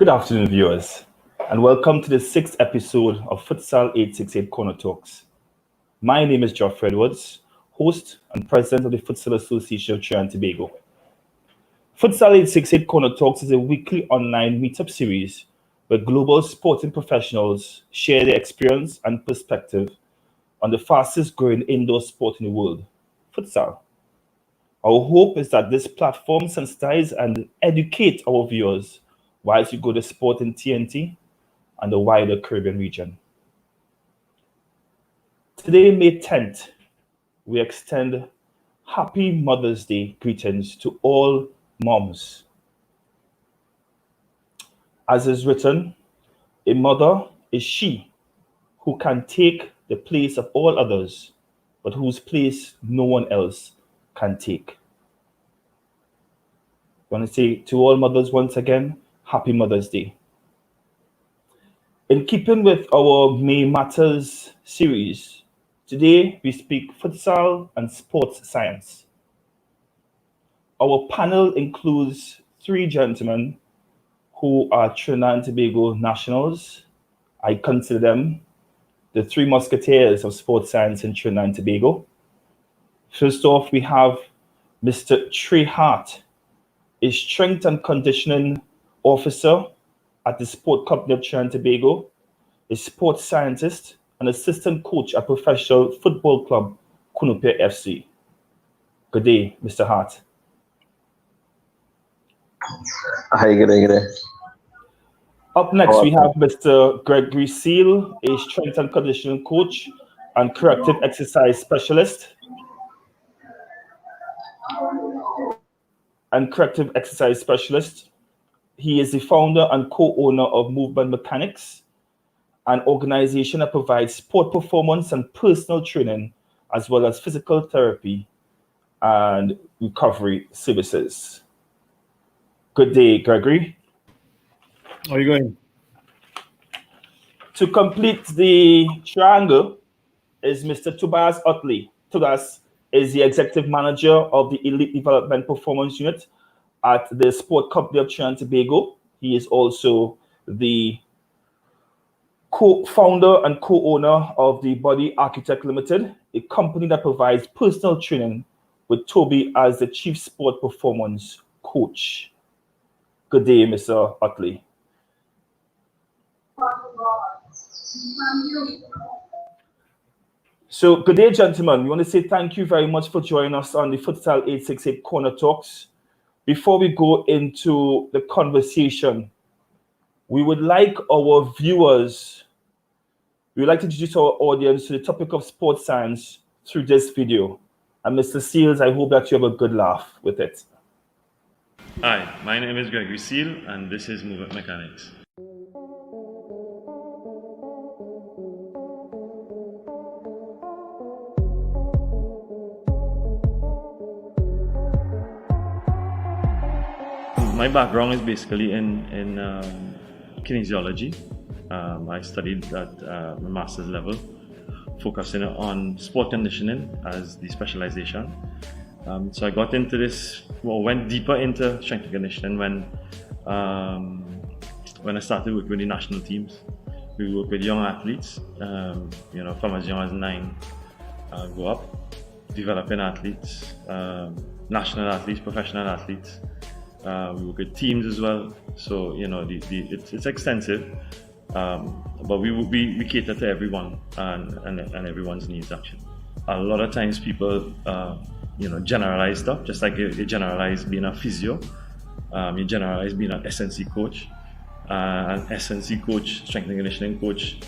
Good afternoon, viewers, and welcome to the sixth episode of Futsal868 Corner Talks. My name is Geoffrey Edwards, host and president of the Futsal Association of Trinidad Tobago. Futsal868 Corner Talks is a weekly online meetup series where global sporting professionals share their experience and perspective on the fastest growing indoor sport in the world, futsal. Our hope is that this platform sensitize and educate our viewers whilst you go to sport in TNT and the wider Caribbean region. Today, May 10th, we extend Happy Mother's Day greetings to all moms. As is written, a mother is she who can take the place of all others, but whose place no one else can take. I want to say to all mothers once again, Happy Mother's Day. In keeping with our May Matters series, today we speak futsal and sports science. Our panel includes three gentlemen who are Trinidad and Tobago nationals. I consider them the three musketeers of sports science in Trinidad and Tobago. First off, we have Mr. Trey Hart, a strength and conditioning officer at the Sport Company of Trinidad and Tobago, a sports scientist, and assistant coach at professional football club Cunipia FC. Good day, Mr. Hart. Hi, good day. Up next, we have Mr. Gregory Seale, a strength and conditioning coach and corrective exercise specialist. He is the founder and co-owner of Movement Mechanics, an organization that provides sport performance and personal training, as well as physical therapy and recovery services. Good day, Gregory. How are you going? To complete the triangle is Mr. Tobias Ottley. Tobias is the executive manager of the Elite Development Performance Unit at the Sport Company of Trinidad and Tobago. He is also the co-founder and co-owner of the Body Architect Limited, a company that provides personal training with Toby as the chief sport performance coach. Good day, Mr. Ottley. So, good day, gentlemen. We want to say thank you very much for joining us on the Futsal868 Corner Talks. Before we go into the conversation, we would like our viewers, we would like to introduce our audience to the topic of sports science through this video. And Mr. Seals, I hope that you have a good laugh with it. Hi, my name is Gregory Seale, and this is Movement Mechanics. My background is basically in kinesiology. I studied at my master's level, focusing on sport conditioning as the specialization. So I got into this, went deeper into strength and conditioning when I started working with the national teams. We work with young athletes, from as young as 9, go up, developing athletes, national athletes, professional athletes. We work with teams as well, so it's extensive, but we cater to everyone and everyone's needs actually. A lot of times people generalize stuff, just like you generalize being a physio, you generalize being an SNC coach, an SNC coach, strength and conditioning coach.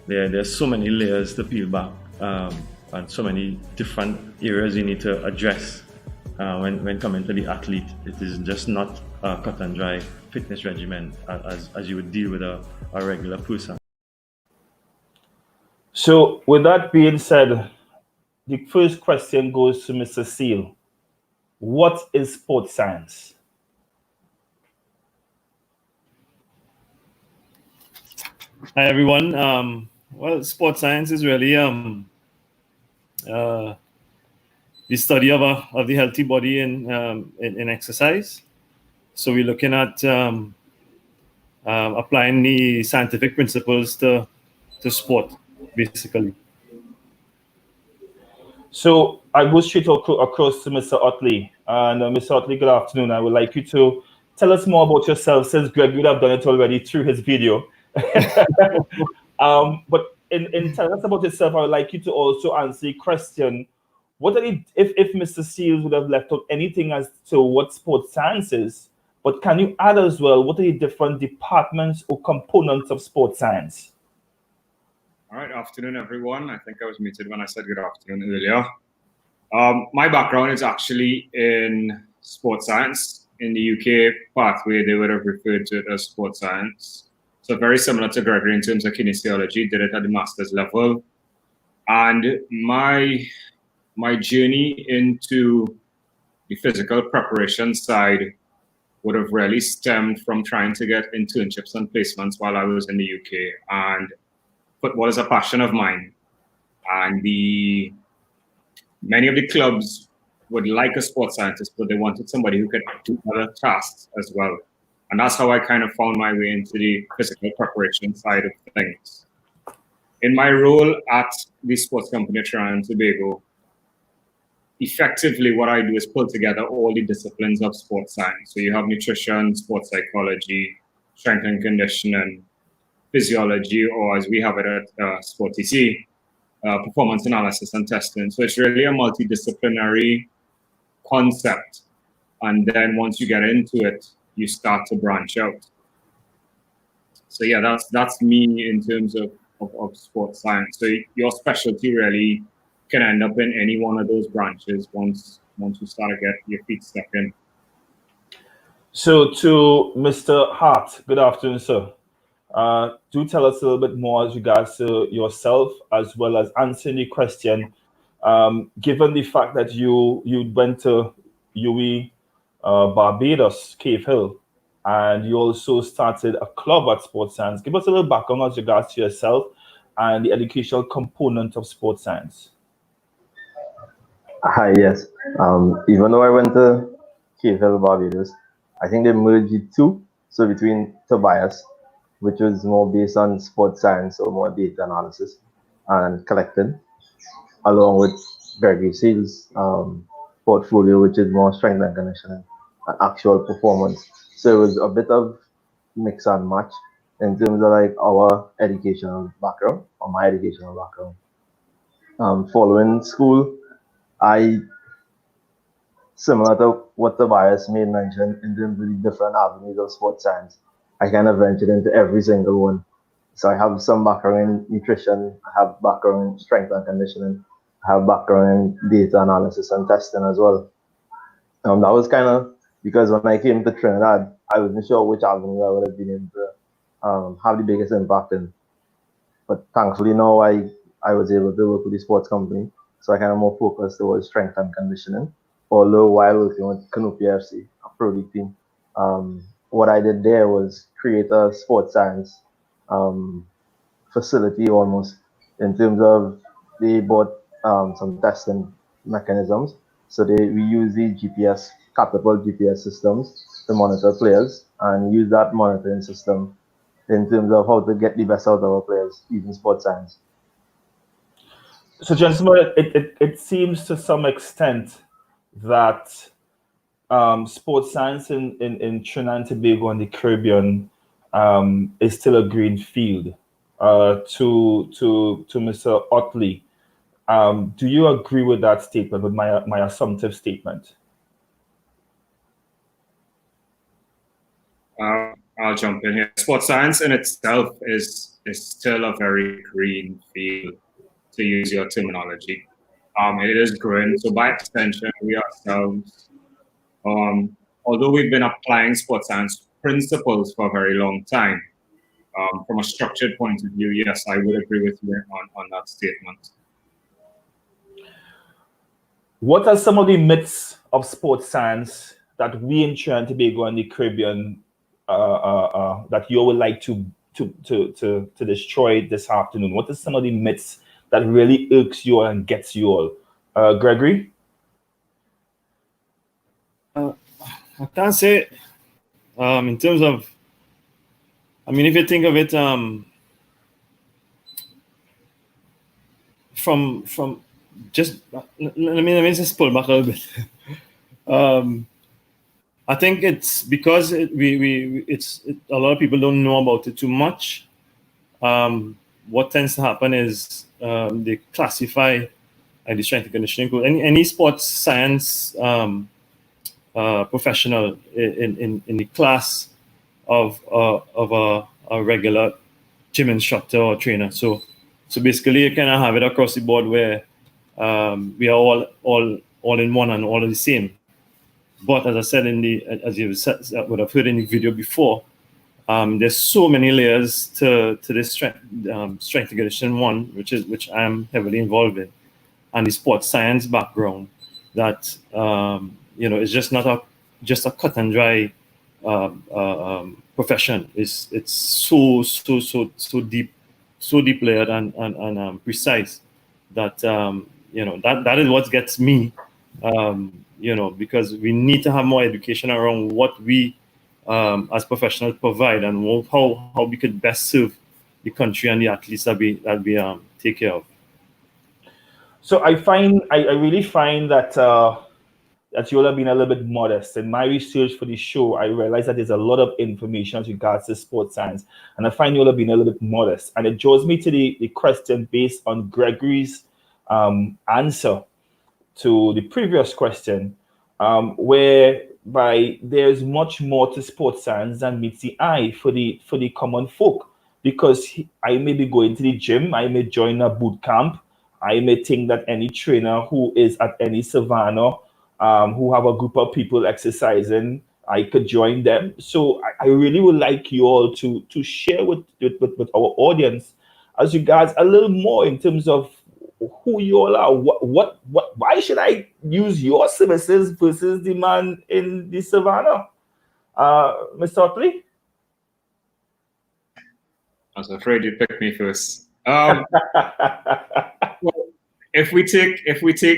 There's so many layers to peel back, and so many different areas you need to address. When coming to the athlete, it is just not a cut and dry fitness regimen as you would deal with a regular person. So with that being said, the first question goes to Mr. Seale. What is sports science? Hi, everyone. Well, sports science is really the study of the healthy body in exercise. So we're looking at applying the scientific principles to sport, basically. So I go straight across to Mr. Ottley. And Mr. Ottley, good afternoon. I would like you to tell us more about yourself, since Greg would have done it already through his video. But in telling us about yourself, I would like you to also answer the question: what are if Mr. Seale would have left out anything as to what sports science is, but can you add as well what are the different departments or components of sports science? All right, afternoon, everyone. I think I was muted when I said good afternoon earlier. My background is actually in sports science. In the UK pathway, they would have referred to it as sports science. So very similar to Gregory in terms of kinesiology, did it at the master's level. And my journey into the physical preparation side would have really stemmed from trying to get internships and placements while I was in the UK. And football is a passion of mine. And many of the clubs would like a sports scientist, but they wanted somebody who could do other tasks as well. And that's how I kind of found my way into the physical preparation side of things. In my role at the sports company Trinidad Tobago, effectively what I do is pull together all the disciplines of sports science. So you have nutrition, sports psychology, strength and conditioning, physiology, or as we have it at Sport TC, performance analysis and testing. So it's really a multidisciplinary concept. And then once you get into it, you start to branch out. So yeah, that's me in terms of sports science. So your specialty really can end up in any one of those branches once you start to get your feet stuck in. So to Mr. Hart, good afternoon, sir. Do tell us a little bit more as regards to yourself, as well as answering the question. Given the fact that you went to UE Barbados, Cave Hill, and you also started a club at Sports Science, give us a little background as regards to yourself and the educational component of sports science. Hi, yes. Even though I went to Cave Hill, Barbados, I think they merged the two. So between Tobias, which was more based on sports science or more data analysis and collecting, along with Gregory Seale's portfolio, which is more strength and conditioning and actual performance. So it was a bit of mix and match in terms of like our educational background or my educational background. Following school, similar to what Tobias made mention in terms of the different avenues of sports science, I kind of ventured into every single one. So I have some background in nutrition, I have background in strength and conditioning, I have background in data analysis and testing as well. That was kind of because when I came to Trinidad, I wasn't sure which avenue I would have been able to have the biggest impact in. But thankfully now I was able to work with the sports company, so I kind of more focused towards strength and conditioning. Although while working with Cunipia FC, a pro league team, what I did there was create a sports science facility almost, in terms of they bought some testing mechanisms. So we use the Catapult GPS systems to monitor players and use that monitoring system in terms of how to get the best out of our players using sports science. So, gentlemen, it seems to some extent that sports science in Trinidad and Tobago and the Caribbean is still a green field. To Mr. Ottley, do you agree with that statement, with my assumptive statement? I'll jump in here. Sports science in itself is still a very green field, to use your terminology. It is growing. So by extension, we ourselves, although we've been applying sports science principles for a very long time, from a structured point of view, yes, I would agree with you on that statement. What are some of the myths of sports science that we in Trinidad and Tobago and the Caribbean that you would like to destroy this afternoon? What are some of the myths that really irks you and gets you all? Gregory? I can't say in terms of I mean, if you think of it, from just let me just pull back a little bit. I think it's because a lot of people don't know about it too much. What tends to happen is they classify the strength and conditioning coach, any sports science professional in the class of a regular gym instructor or trainer. So basically, you kind of have it across the board where we are all in one and all the same. But as I said as you would have heard in the video before, there's so many layers to this strength and conditioning one, which I'm heavily involved in, and the sports science background that it's just not a cut and dry profession. It's so deep layered and precise that that is what gets me. Because we need to have more education around what we as professionals provide and how we could best serve the country and the athletes that we take care of. So I really find that that you all have been a little bit modest. In my research for the show, I realized that there's a lot of information as regards to sports science, and I find you all have been a little bit modest. And it draws me to the question based on Gregory's answer to the previous question, whereby there's much more to sports science than meets the eye for the common folk. Because I may be going to the gym, I may join a boot camp, I may think that any trainer who is at any savannah, who have a group of people exercising, I could join them. So I really would like you all to share with our audience as regards a little more in terms of who you all are. What why should I use your services versus the man in the savannah? Mr. Ottley? I was afraid you'd pick me first. Well, if we take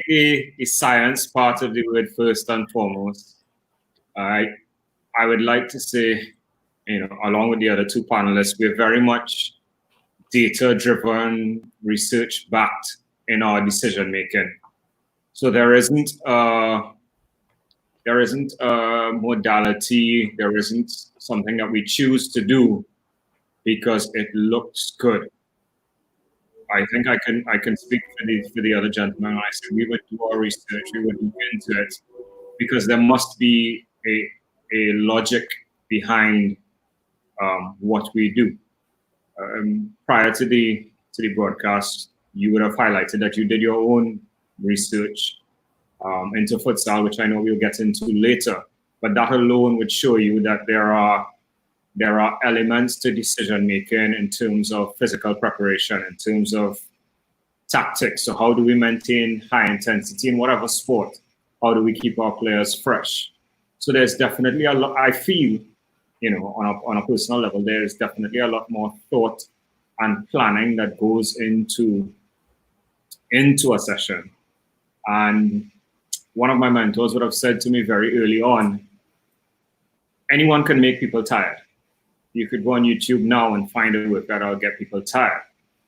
the science part of the word first and foremost, I would like to say, along with the other two panelists, we're very much data-driven, research-backed in our decision making. So there isn't a modality, there isn't something that we choose to do because it looks good. I think I can speak for the other gentleman. I said we would do our research, we would look into it, because there must be a logic behind what we do. Prior to the broadcast, you would have highlighted that you did your own research into futsal, which I know we'll get into later. But that alone would show you that there are elements to decision making in terms of physical preparation, in terms of tactics. So how do we maintain high intensity in whatever sport? How do we keep our players fresh? So there's definitely a lot, I feel, on a personal level, there's definitely a lot more thought and planning that goes into a session. And one of my mentors would have said to me very early on, anyone can make people tired. You could go on YouTube now and find a workout that'll get people tired.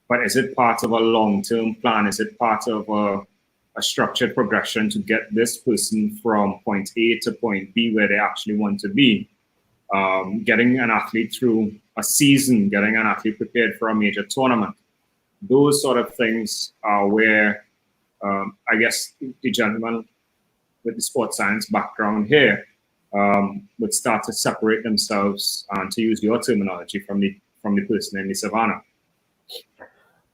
But is it part of a long-term plan? Is it part of a structured progression to get this person from point A to point B where they actually want to be? Getting an athlete through a season, getting an athlete prepared for a major tournament. Those sort of things are where I guess the gentleman with the sports science background here would start to separate themselves, to use your terminology, from the person in the savannah.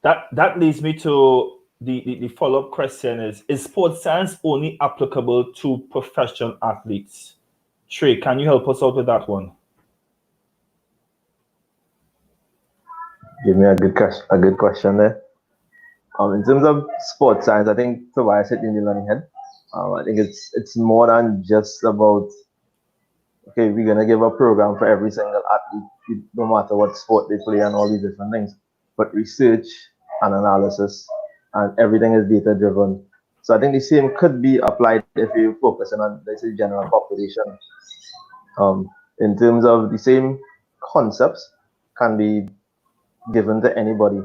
That leads me to the follow-up question: is sports science only applicable to professional athletes? Trey, can you help us out with that one? Give me a good question there. In terms of sports science, I think Tobias hit the nail on the head. I think it's more than just about, okay, we're gonna give a program for every single athlete, no matter what sport they play and all these different things. But research and analysis and everything is data driven. So I think the same could be applied if you're focusing on, let's say, general population. In terms of the same concepts can be given to anybody,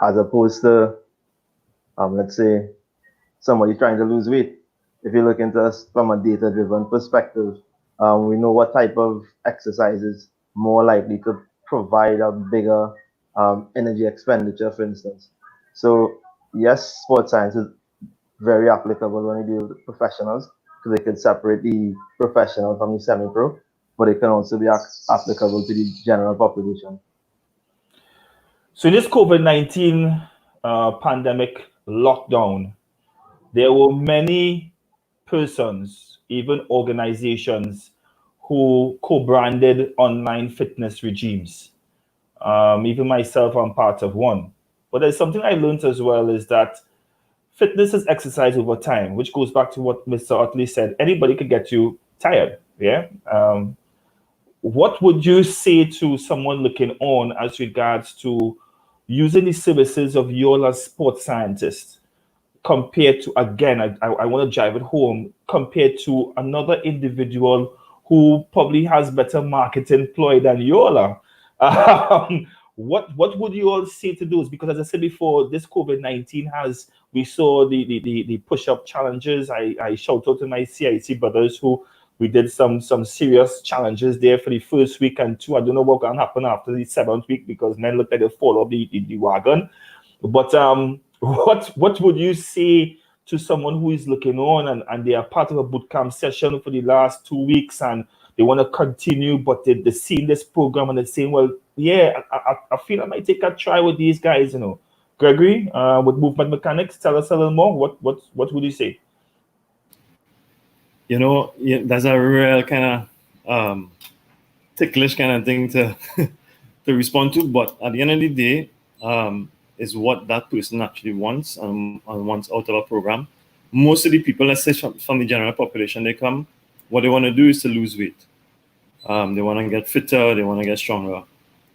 as opposed to, let's say, somebody trying to lose weight. If you look into us from a data-driven perspective, we know what type of exercise is more likely to provide a bigger energy expenditure, for instance. So yes, sports science is very applicable when you deal with professionals, because they can separate the professional from the semi-pro, but it can also be applicable to the general population. So in this COVID-19 pandemic lockdown, there were many persons, even organizations, who co-branded online fitness regimes. Even myself, I'm part of one. But there's something I learned as well, is that fitness is exercise over time, which goes back to what Mr. Ottley said. Anybody could get you tired. Yeah. What would you say to someone looking on as regards to using the services of you all as sports scientists compared to, again, I want to drive it home, compared to another individual who probably has better marketing ploy than you all are? What would you all say to those? Because as I said before, this COVID-19 we saw the push-up challenges. I shout out to my CIC brothers who we did some serious challenges there for the first week and two. I don't know what can happen after the 7th week, because men look like they fall off the wagon. But what would you say to someone who is looking on and they are part of a bootcamp session for the last 2 weeks and they want to continue, but they're seeing this program and they're saying, well, yeah, I feel I might take a try with these guys, you know. Gregory, with movement mechanics, tell us a little more. What would you say? You know, that's a real kind of ticklish kind of thing to to respond to. But at the end of the day, is what that person actually wants and wants out of a program. Most of the people, let's say from the general population, they come, what they want to do is to lose weight. They want to get fitter, they want to get stronger.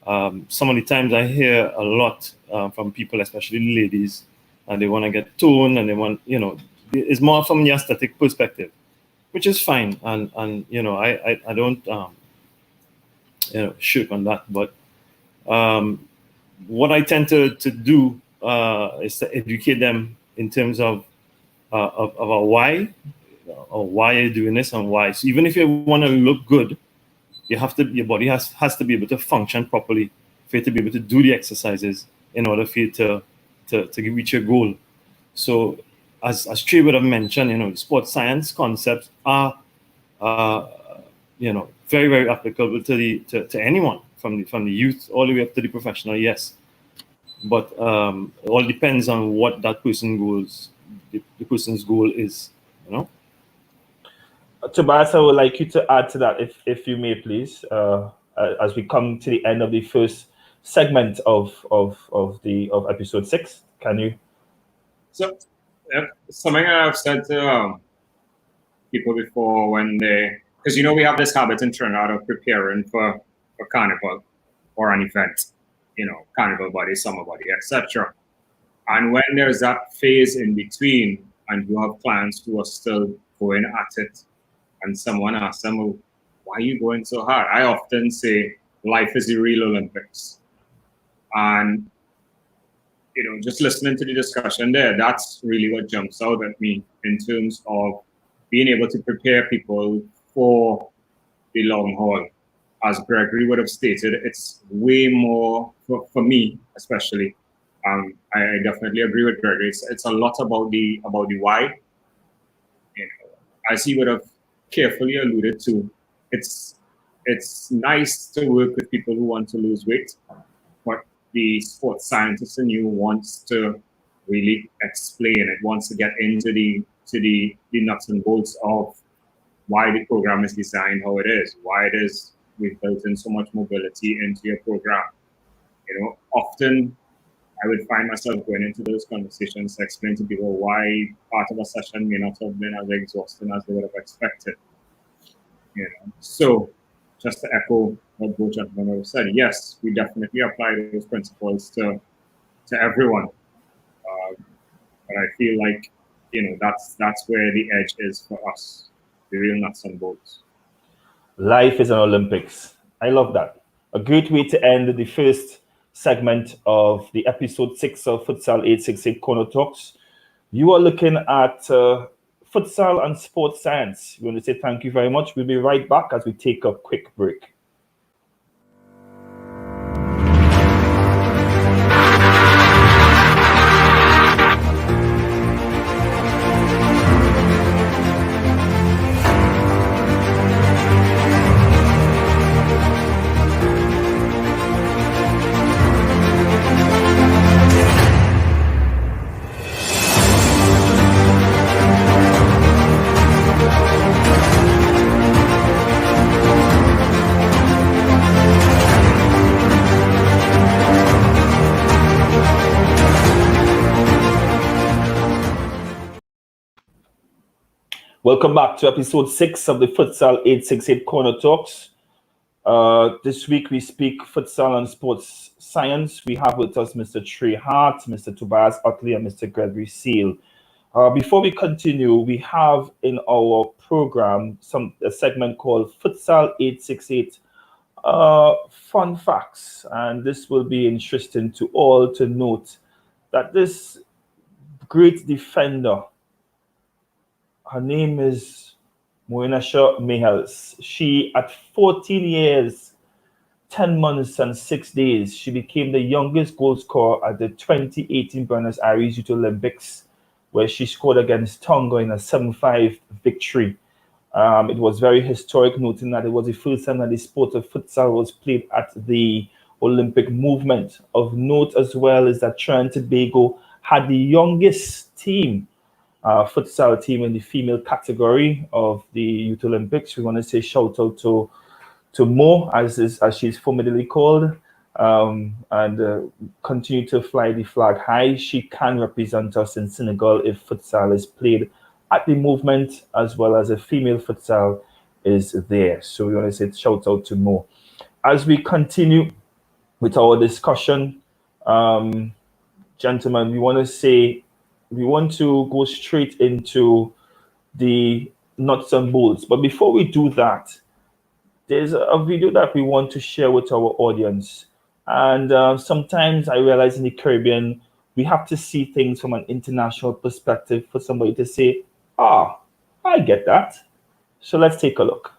Some of the times I hear a lot from people, especially ladies, and they want to get toned and they want, you know, it's more from the aesthetic perspective, which is fine. And you know, I don't, you know, shoot on that. But what I tend to do is to educate them in terms of a why, or why you're doing this and why. So even if you want to look good, you have to, your body has to be able to function properly for you to be able to do the exercises in order for you to reach your goal. So as Trey would have mentioned, you know, sports science concepts are you know, very, very applicable to anyone from the youth all the way up to the professional, yes. But it all depends on what that person's goal is, you know. Tobias, I would like you to add to that, if you may, please, as we come to the end of the first segment of episode 6. Can you? So, something I've said to people before when because you know we have this habit in Trinidad of preparing for carnival or an event, you know, carnival body, summer body, etc. And when there's that phase in between, and you have clients who are still going at it, and someone asks them, well, why are you going so hard? I often say, life is the real Olympics. And, you know, just listening to the discussion there, that's really what jumps out at me in terms of being able to prepare people for the long haul. As Gregory would have stated, it's way more, for me especially, I definitely agree with Gregory. It's a lot about the why. You know, as he would have carefully alluded to, it's nice to work with people who want to lose weight, but the sports scientist in you wants to really explain it, wants to get into the nuts and bolts of why the program is designed how it is, why it is we've built in so much mobility into your program. You know, often I would find myself going into those conversations to explain to people why part of a session may not have been as exhausting as they would have expected. You know, so just to echo what both gentlemen have said, yes, we definitely apply those principles to everyone. But I feel like, you know, that's where the edge is for us, the real nuts and bolts. Life is an Olympics. I love that. A great way to end the first segment of the episode 6 of Futsal 868 Corner Talks. You are looking at Futsal and Sports Science. We want to say thank you very much. We'll be right back as we take a quick break. Welcome back to episode 6 of the Futsal 868 Corner Talks. This week we speak Futsal and Sports Science. We have with us Mr. Trey Hart, Mr. Tobias Ottley, and Mr. Gregory Seale. Before we continue, we have in our program a segment called Futsal 868 Fun Facts. And this will be interesting to all to note that this great defender, her name is Moenasha Mihals. She, at 14 years, 10 months, and 6 days, she became the youngest goal scorer at the 2018 Buenos Aires Youth Olympics, where she scored against Tonga in a 7-5 victory. It was very historic, noting that it was the first time that the sport of futsal was played at the Olympic movement. Of note as well is that Trinidad Tobago had the youngest team, futsal team in the female category of the Youth Olympics. We want to say shout out to Mo, as she's formally called, and continue to fly the flag high. She can represent us in Senegal if futsal is played at the movement, as well as a female futsal is there. So we want to say shout out to Mo. As we continue with our discussion, gentlemen, we want to go straight into the nuts and bolts. But before we do that, there's a video that we want to share with our audience. And sometimes I realize in the Caribbean, we have to see things from an international perspective for somebody to say, I get that. So let's take a look.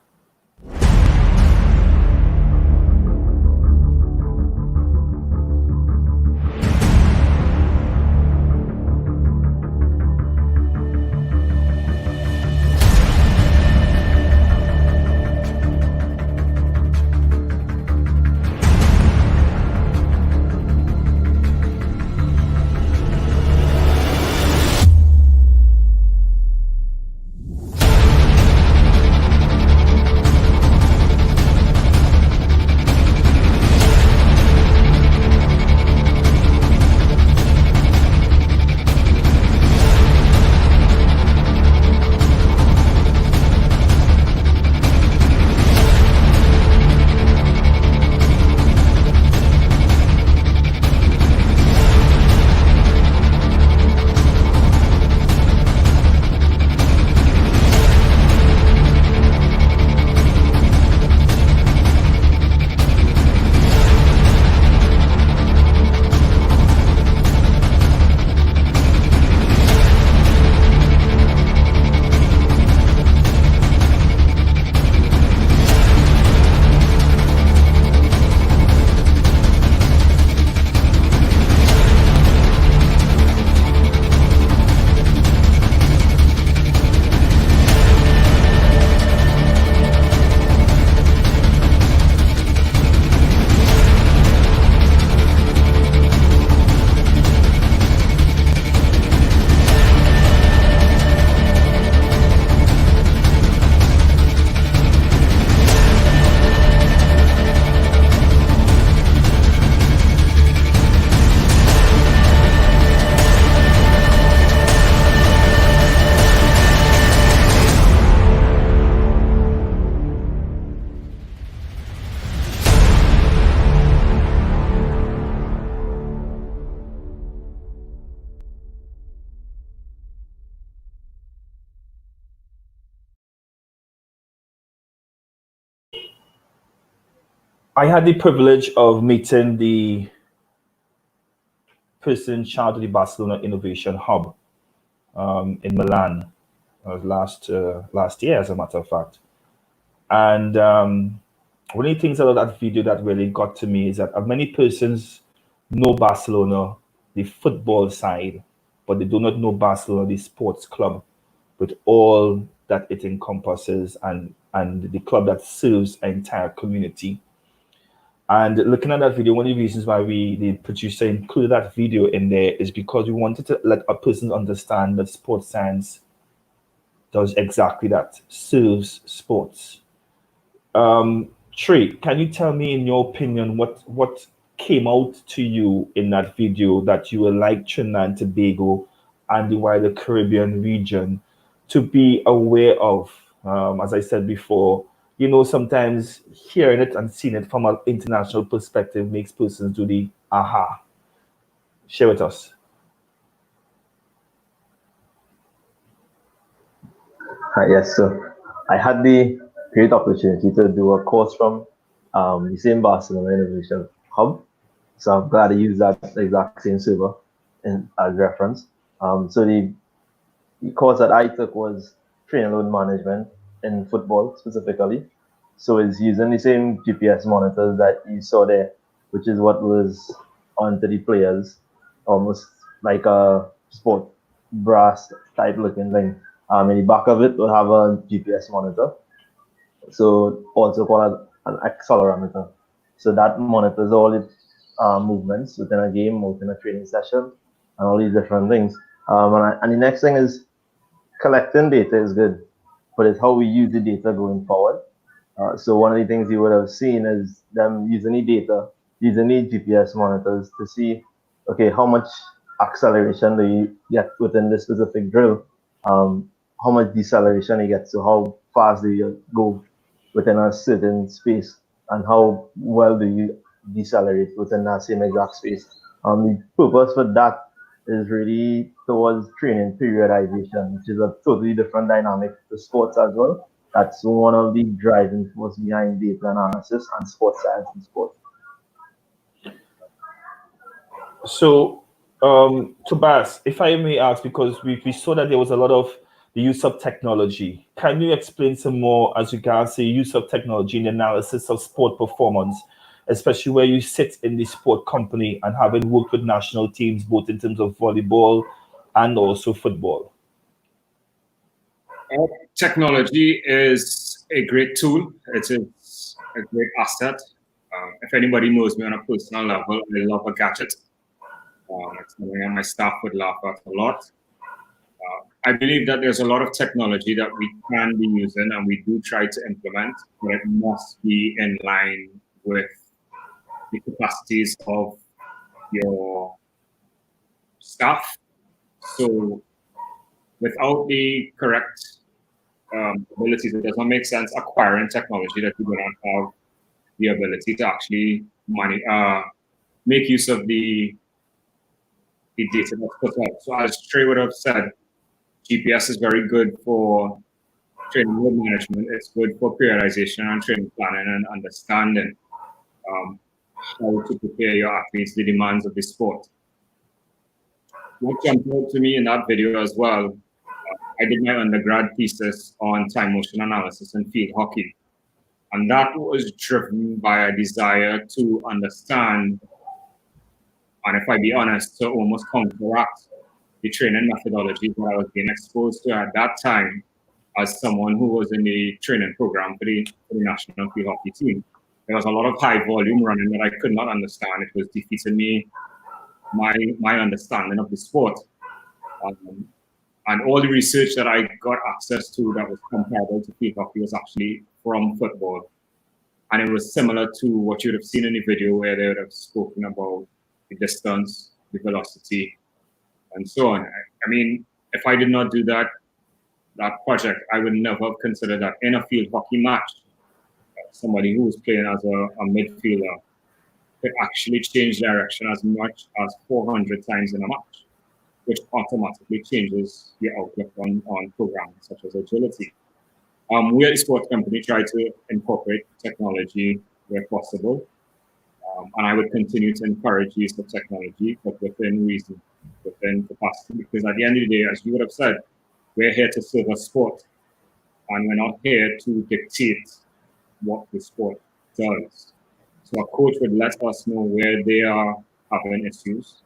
I had the privilege of meeting the person in charge of the Barcelona Innovation Hub in Milan last year, as a matter of fact. And one of the things about that video that really got to me is that many persons know Barcelona, the football side, but they do not know Barcelona, the sports club, with all that it encompasses and the club that serves an entire community. And looking at that video, one of the reasons why the producer, included that video in there is because we wanted to let a person understand that sports science does exactly that, serves sports. Trey, can you tell me, in your opinion, what came out to you in that video that you would like Trinidad and Tobago and the wider Caribbean region to be aware of? As I said before, sometimes hearing it and seeing it from an international perspective makes persons do the aha. Share with us. Yes, so I had the great opportunity to do a course from the same Barcelona Innovation Hub. So I'm glad to use that exact same server as reference. So the course that I took was train load management in football specifically. So it's using the same GPS monitors that you saw there, which is what was onto the players, almost like a sport brass type looking thing. In the back of it, will have a GPS monitor, so also called an accelerometer. So that monitors all the movements within a game, within a training session, and all these different things. And the next thing is collecting data is good, but it's how we use the data going forward. So one of the things you would have seen is them using the data, using the GPS monitors to see, okay, how much acceleration do you get within this specific drill? How much deceleration you get, so how fast do you go within a certain space, and how well do you decelerate within that same exact space. The purpose for that is really towards training periodization, which is a totally different dynamic to sports as well. That's one of the driving force behind data analysis and sports science and sports. So, Tobias, if I may ask, because we saw that there was a lot of the use of technology. Can you explain some more as regards the use of technology in the analysis of sport performance, especially where you sit in the sport company and having worked with national teams, both in terms of volleyball and also football? Technology is a great tool. It is a great asset. If anybody knows me on a personal level, I love a gadget. It's something my staff would laugh at a lot. I believe that there's a lot of technology that we can be using and we do try to implement, but it must be in line with the capacities of your staff. So without the correct abilities, it doesn't make sense acquiring technology that you don't have the ability to actually make use of the data that's put out. So as Trey would have said, GPS is very good for training load management. It's good for periodization and training planning and understanding how to prepare your athletes, the demands of the sport. What jumped out to me in that video as well, I did my undergrad thesis on time motion analysis in field hockey. And that was driven by a desire to understand, and if I be honest, to almost counteract the training methodologies that I was being exposed to at that time as someone who was in the training program for the national field hockey team. There was a lot of high volume running that I could not understand. It was defeating me, my understanding of the sport. And all the research that I got access to that was comparable to field hockey was actually from football. And it was similar to what you would have seen in the video where they would have spoken about the distance, the velocity, and so on. I mean, if I did not do that project, I would never have considered that in a field hockey match, somebody who was playing as a midfielder could actually change direction as much as 400 times in a match, which automatically changes the outlook on programs such as agility. We at the sports company try to incorporate technology where possible. And I would continue to encourage use of technology, but within reason, within capacity, because at the end of the day, as you would have said, we're here to serve a sport, and we're not here to dictate what the sport does. So a coach would let us know where they are having issues.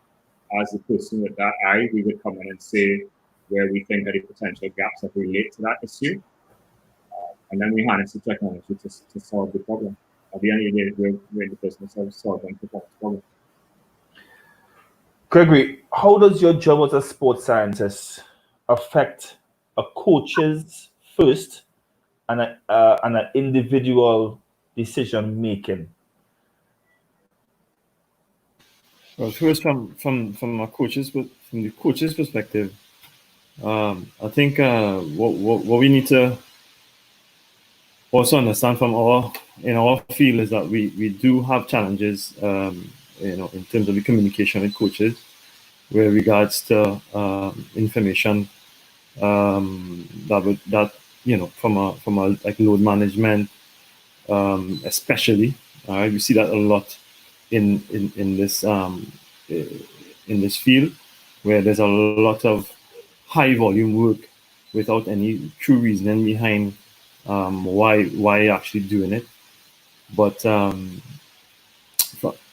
As the person with that eye, we would come in and say where we think are the potential gaps that relate to that issue. And then we harness the technology to solve the problem. At the end of the day, we're in the business of solving performance problems. Gregory, how does your job as a sports scientist affect a coach's first and an individual decision making? Well, first, from the coach's perspective, I think what we need to also understand from our field is that we do have challenges, in terms of the communication with coaches, with regards to information that from a like load management, especially. We see that a lot in this field, where there's a lot of high volume work without any true reasoning behind why actually doing it. But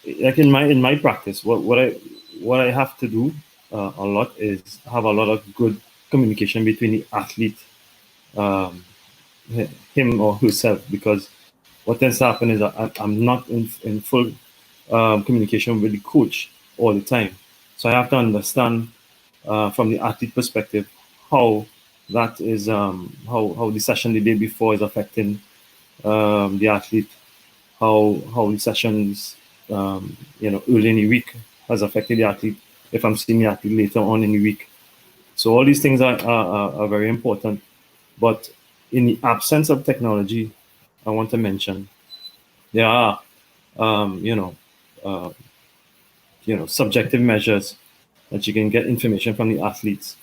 like in my practice, what I have to do a lot is have a lot of good communication between the athlete, him or herself, because what tends to happen is that I'm not in full communication with the coach all the time. So I have to understand from the athlete perspective how that is, how the session the day before is affecting the athlete, how the sessions early in the week has affected the athlete, if I'm seeing the athlete later on in the week. So all these things are very important. But in the absence of technology, I want to mention there are subjective measures that you can get information from the athletes,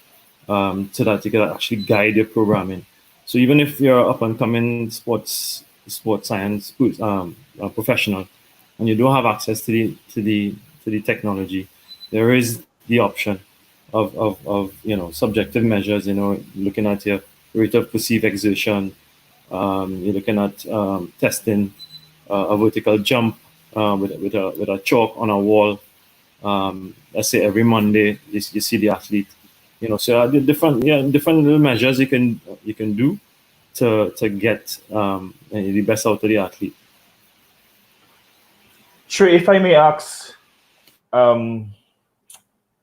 so that you can actually guide your programming. So even if you're up and coming sports science professional, and you don't have access to the technology, there is the option of subjective measures. Looking at your rate of perceived exertion. You're looking at testing a vertical jump with a chalk on a wall. Let's say every Monday you see the athlete. So the different little measures you can do to get the best out of the athlete. Trey, if I may ask,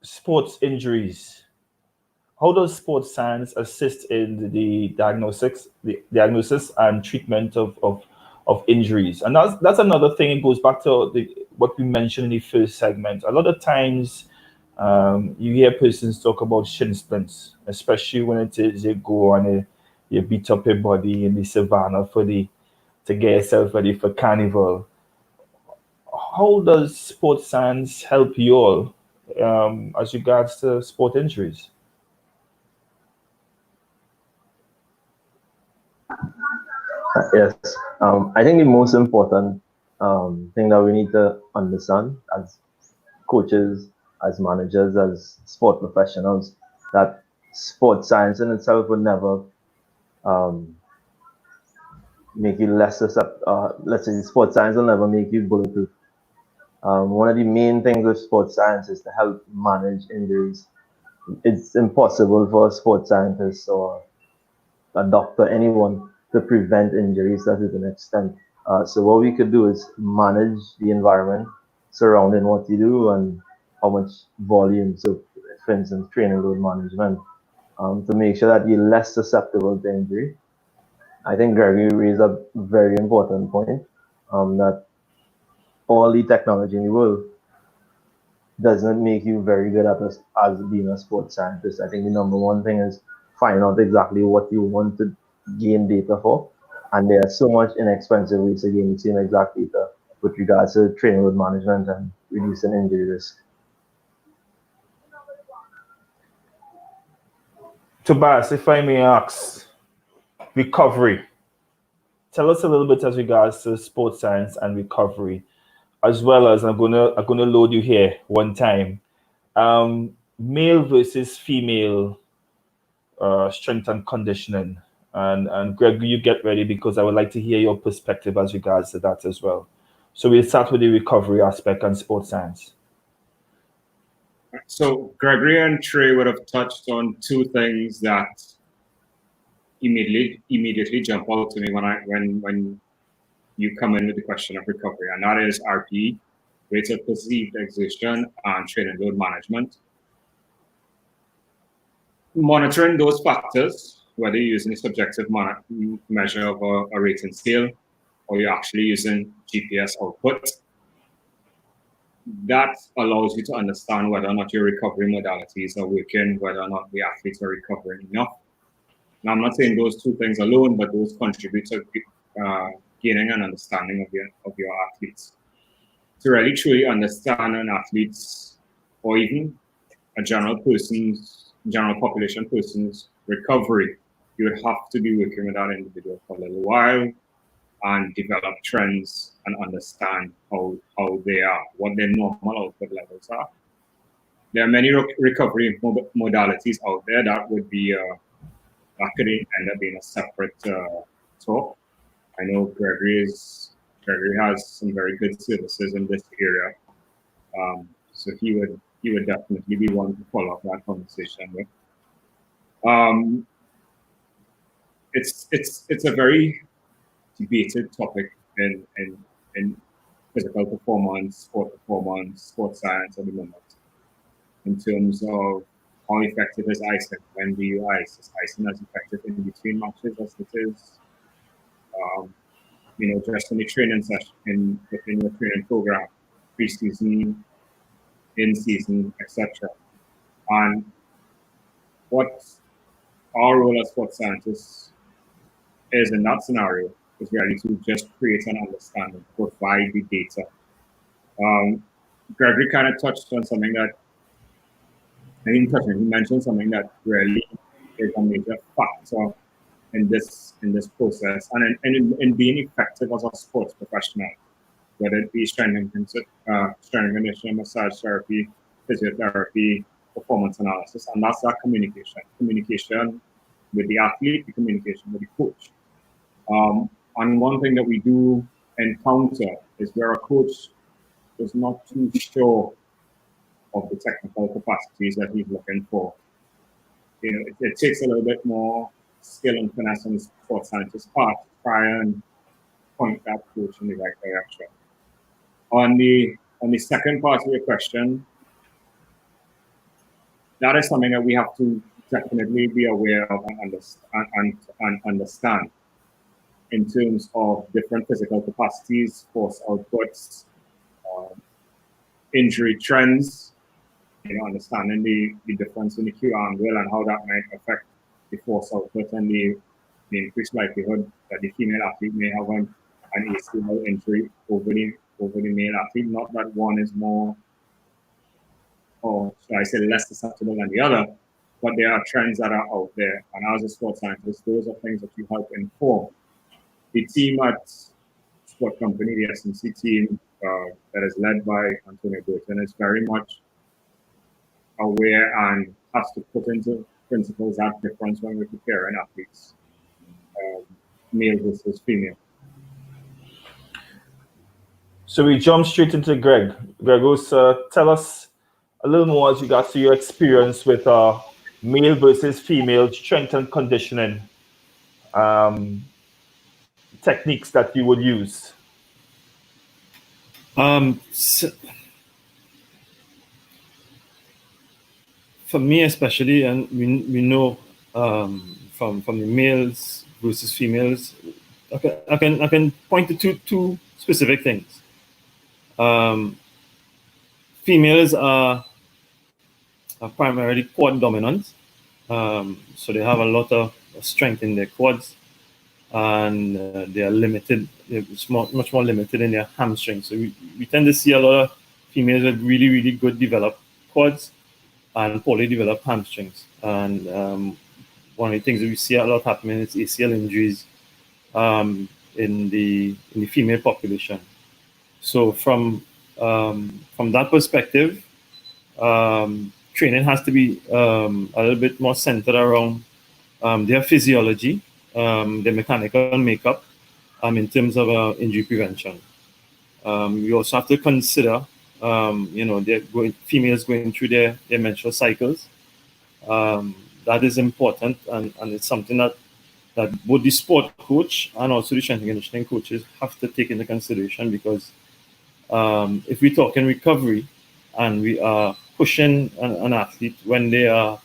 sports injuries. How does sports science assist in the diagnosis and treatment of injuries? And that's another thing. It goes back to what we mentioned in the first segment. A lot of times, you hear persons talk about shin splints, especially when it is you go and you beat up your body in the savannah to get yourself ready for carnival. How does sports science help you all as regards to sport injuries? Yes, I think the most important thing that we need to understand as coaches, as managers, as sport professionals, that sports science in itself would never make you less susceptible. Let's say sports science will never make you bulletproof. One of the main things with sports science is to help manage injuries. It's impossible for a sports scientist or a doctor, anyone, to prevent injuries to an extent. So what we could do is manage the environment surrounding what you do and how much volume. So, for instance, training load management, to make sure that you're less susceptible to injury. I think Gregory raised a very important point, that all the technology in the world doesn't make you very good at as being a sports scientist. I think the number one thing is find out exactly what you want to gain data for. And there are so much inexpensive ways to gain the same exact data with regards to training load management and reducing injury risk. Tobias, if I may ask, recovery. tell us a little bit as regards to sports science and recovery, as well as I'm gonna load you here one time. Male versus female strength and conditioning. And Greg, you get ready because I would like to hear your perspective as regards to that as well. So we'll start with the recovery aspect and sports science. So Gregory and Trey would have touched on two things that immediately jump out to me when you come in with the question of recovery, and that is RPE, rate of perceived exertion, and training load management. Monitoring those factors, whether you're using a subjective measure of a rating scale or you're actually using GPS output, that allows you to understand whether or not your recovery modalities are working, whether or not the athletes are recovering enough. Now, I'm not saying those two things alone, but those contribute to gaining an understanding of your athletes. To really truly understand an athlete's, or even a general population person's recovery, you would have to be working with that individual for a little while and develop trends and understand how they are, what their normal output levels are. There are many recovery modalities out there that would be that could end up being a separate talk. I know Gregory has some very good services in this area, so he would definitely be one to follow up that conversation with. It's a very debated topic in physical performance, sports science at the moment, in terms of how effective is icing. When do you ice? Is icing as effective in between matches as it is? Just in the training session, within your training program, pre-season, in-season, etc. And what our role as sports scientists is in that scenario is really to just create an understanding, provide the data. Gregory kind of touched on something that, he mentioned something that really is a major factor in this process and in being effective as a sports professional, whether it be strength and conditioning, massage therapy, physiotherapy, performance analysis, and that's that communication with the athlete, the communication with the coach. And one thing that we do encounter is where a coach is not too sure of the technical capacities that he's looking for. It takes a little bit more skill and finesse on the sports scientist's part to try and point that coach in the right direction. On the second part of your question, that is something that we have to definitely be aware of and understand in terms of different physical capacities, force outputs, injury trends, understanding the difference in the Q angle and how that might affect the force output and the increased likelihood that the female athlete may have an ACL injury over the male athlete. Not that one is more, or should I say, less susceptible than the other, but there are trends that are out there. And as a sports scientist, those are things that you help inform. The team at Sport Company, the SNC team that is led by Antonio Burton, is very much aware and has to put into principles that difference when we're preparing athletes, male versus female. So we jump straight into Greg. Gregos, tell us a little more as regards to your experience with male versus female strength and conditioning techniques that you would use. For me especially, and we know from the males versus females, I can point to two specific things. Females are primarily quad dominant, so they have a lot of strength in their quads, and they are limited. They're much more limited in their hamstrings. So we tend to see a lot of females with really, really good developed quads and poorly developed hamstrings. And one of the things that we see a lot happening is ACL injuries. in the female population. So from that perspective, training has to be a little bit more centered around their physiology, their mechanical makeup, in terms of injury prevention. We also have to consider, females going through their menstrual cycles. That is important, and it's something that both the sport coach and also the strength and conditioning coaches have to take into consideration, because if we talk in recovery and we are pushing an athlete when they are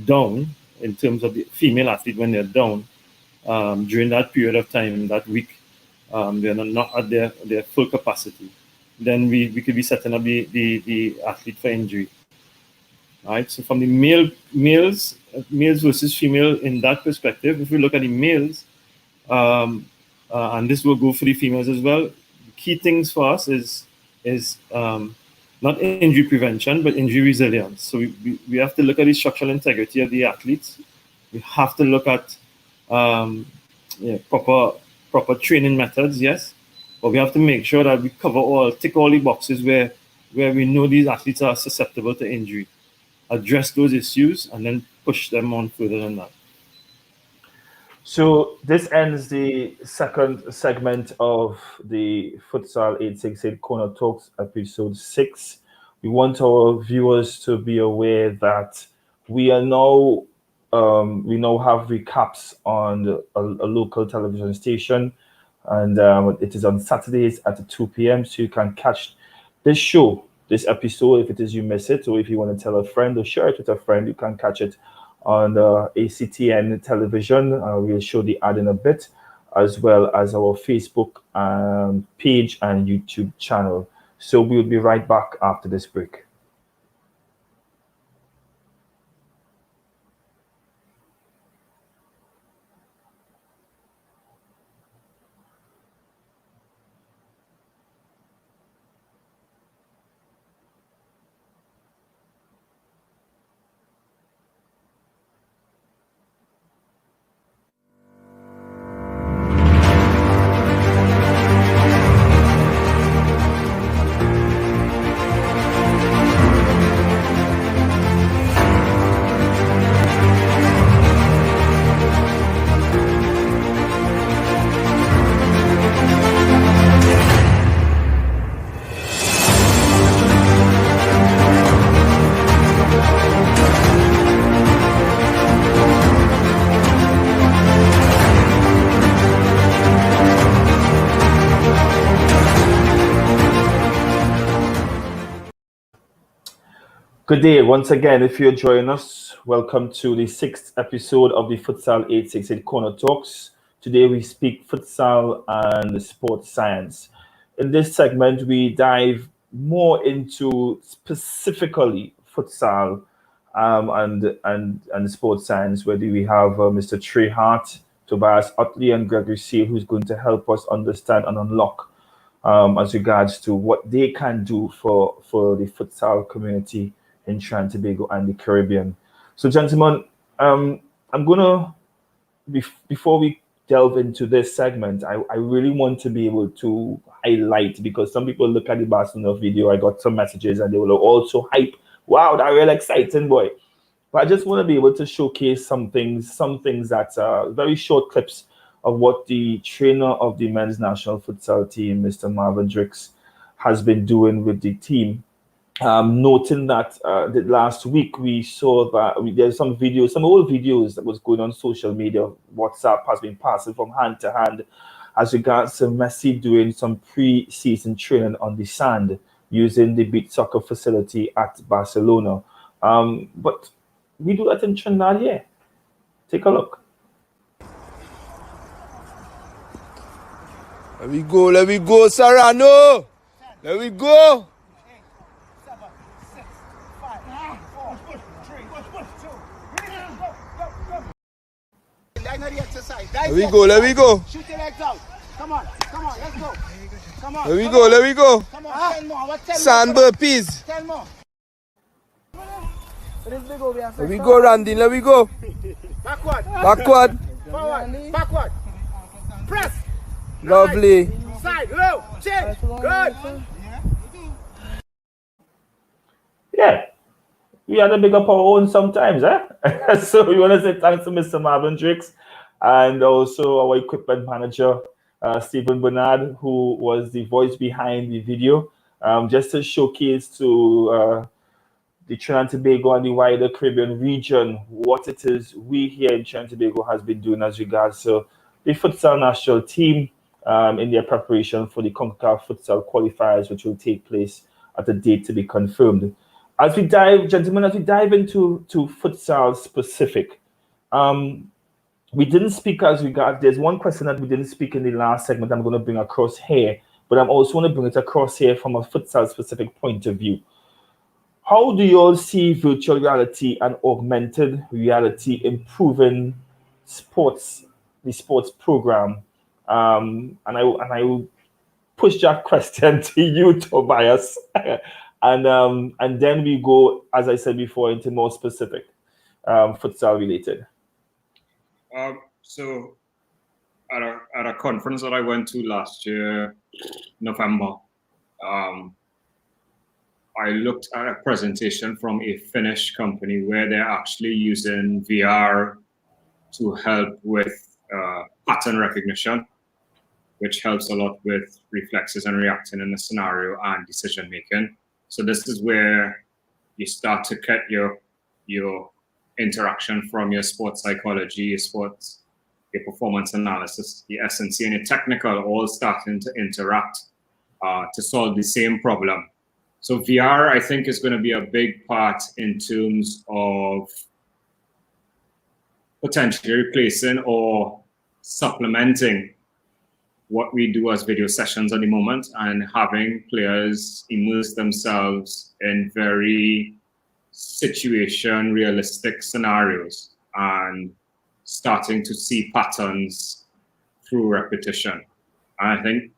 down, in terms of the female athlete when they're down, during that period of time, that week, they're not at their full capacity, then we could be setting up the athlete for injury. Right? So from the males versus female in that perspective, if we look at the males, and this will go for the females as well, the key things for us is not injury prevention, but injury resilience. So we have to look at the structural integrity of the athletes. We have to look at proper training methods, yes, but we have to make sure that we tick all the boxes where we know these athletes are susceptible to injury, address those issues, and then push them on further than that. So this ends the second segment of the Futsal 868 Corner Talks, episode 6. We want our viewers to be aware that we now have recaps on a local television station, and it is on Saturdays at 2 p.m. So you can catch this episode if it is you miss it, or if you want to tell a friend or share it with a friend, you can catch it on ACTN television. We'll show the ad in a bit, as well as our Facebook page and YouTube channel. So we'll be right back after this break. Good day once again. If you're joining us, welcome to the 6th episode of the Futsal 868 Corner Talks. Today we speak futsal and sports science. In this segment, we dive more into specifically futsal and sports science, where we have Mr. Trey Hart, Tobias Ottley, and Gregory Seale, who's going to help us understand and unlock as regards to what they can do for the futsal community in Trinidad Tobago and the Caribbean. So, gentlemen, I'm gonna before we delve into this segment, I really want to be able to highlight, because some people look at the Barcelona video. I got some messages and they will also hype. Wow, that real exciting, boy! But I just want to be able to showcase some things that are very short clips of what the trainer of the men's national futsal team, Mr. Marvin Drix, has been doing with the team. Noting that last week we saw that there's some old videos that was going on social media. WhatsApp has been passing from hand to hand as regards to Messi doing some pre-season training on the sand using the beach soccer facility at Barcelona. But we do that in Trinidad here. Take a look. Let me go, Serrano. Let me go. Let me go. Shoot your legs out. Come on, let's go. Come on. Let me go. Come on, 10 more. 10 Sand burpees. 10 more. Let me go, Randy. Let me go. Backward. Backward. Forward. Backward. Press. Lovely. Side, low, change. Good. Yeah, we had to big up our own sometimes, eh? So we want to say thanks to Mr. Marvin Drix and also our equipment manager, Stephen Bernard, who was the voice behind the video, just to showcase to the Trinidad Tobago and the wider Caribbean region what it is we here in Trinidad Tobago has been doing as regards to the futsal national team in their preparation for the CONCACAF futsal qualifiers, which will take place at a date to be confirmed. As we dive into futsal specific, we didn't speak as regards. There's one question that we didn't speak in the last segment. I'm going to bring across here, but I'm also going to bring it across here from a futsal specific point of view. How do you all see virtual reality and augmented reality improving the sports program? And I will push that question to you, Tobias, and then we go, as I said before, into more specific futsal related. So at a conference that I went to last year, November, I looked at a presentation from a Finnish company where they're actually using VR to help with pattern recognition, which helps a lot with reflexes and reacting in the scenario and decision making. So this is where you start to get your interaction from your sports psychology, your performance analysis, the S&C, and your technical all starting to interact to solve the same problem. So VR, I think, is going to be a big part in terms of potentially replacing or supplementing what we do as video sessions at the moment and having players immerse themselves in very situation realistic scenarios and starting to see patterns through repetition. And I think